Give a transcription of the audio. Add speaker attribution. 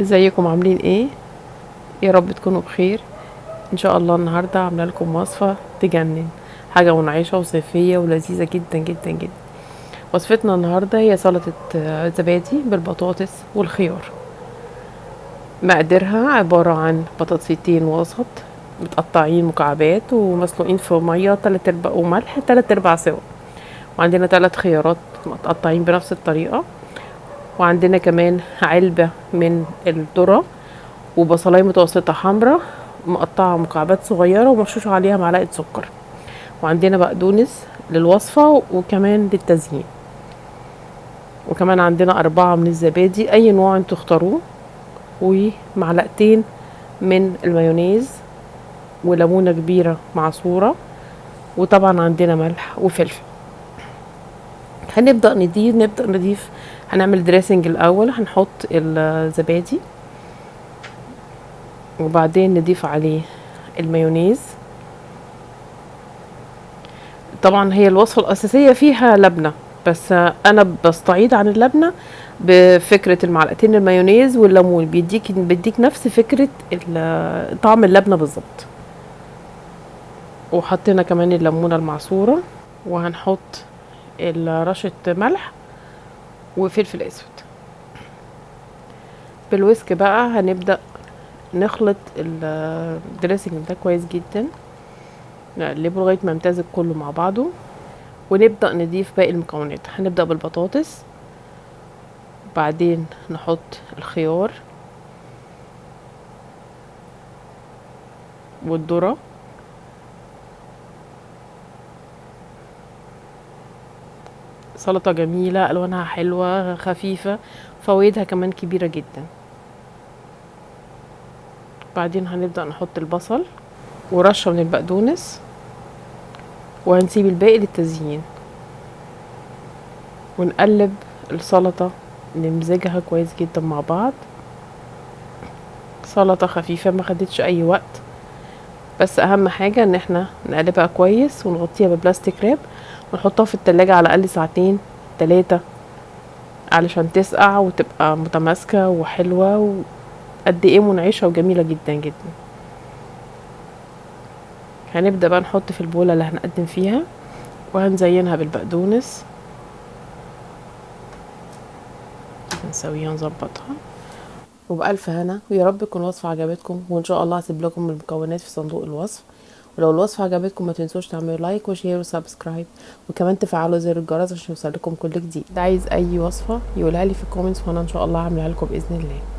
Speaker 1: ازيكم عاملين ايه؟ يا رب تكونوا بخير. ان شاء الله النهارده عامله لكم وصفه تجنن، حاجه منعشه وصيفيه ولذيذه جدا جدا جدا. وصفتنا النهارده هي سلطه زبادي بالبطاطس والخيار. مقاديرها عباره عن بطاطسيتين وسط متقطعين مكعبات ومسلوقين في ميه 3/4 وملح 3/4 سوا، وعندنا 3 خيارات متقطعين بنفس الطريقه، وعندنا كمان علبه من الذره، وبصلايه متوسطه حمراء مقطعه مكعبات صغيره ومرشوش عليها معلقه سكر، وعندنا بقدونس للوصفه وكمان للتزيين، وكمان عندنا 4 من الزبادي اي نوع انتوا تختاروه، ومعلقتين من المايونيز، وليمونه كبيره معصوره، وطبعا عندنا ملح وفلفل. نبدأ نضيف. هنعمل دريسنج الاول، هنحط الزبادي وبعدين نضيف عليه المايونيز. طبعا هي الوصفة الأساسية فيها لبنة، بس أنا بستعيد عن اللبنة بفكرة المعلقتين المايونيز والليمون، بيديك نفس فكرة طعم اللبنة بالظبط. وحطينا كمان الليمونة المعصورة، وهنحط رشة ملح وفلفل أسود. بالويسك بقى هنبدأ نخلط الدريسنج ده كويس جدا، نقلبه لغاية ما يمتزج كله مع بعضه، ونبدأ نضيف باقي المكونات. هنبدأ بالبطاطس، بعدين نحط الخيار والذرة، سلطة جميلة ألوانها حلوة خفيفة، فوائدها كمان كبيرة جدا. بعدين هنبدأ نحط البصل ورشة من البقدونس، وهنسيب الباقي للتزيين، ونقلب السلطة نمزجها كويس جدا مع بعض. سلطة خفيفة ما خدتش اي وقت، بس اهم حاجة ان احنا نقلبها كويس ونغطيها ببلاستيك راب، ونحطها في التلاجة على الاقل ساعتين 3 علشان تسقع وتبقى متماسكة وحلوة وقد ايه منعشة وجميلة جدا جدا. هنبدأ بقى نحط في البولة اللي هنقدم فيها، وهنزينها بالبقدونس، هنسويها نظبطها. وبألف هنا، ويا رب تكون الوصفة عجبتكم، وإن شاء الله هسيب لكم المكونات في صندوق الوصف. ولو الوصفة عجبتكم ما تنسوش تعملوا لايك وشير وسبسكرايب، وكمان تفعلوا زر الجرس عشان يوصلكم كل جديد. ده عايز أي وصفة يقولها لي في الكومنتس، وأنا إن شاء الله هعملها لكم بإذن الله.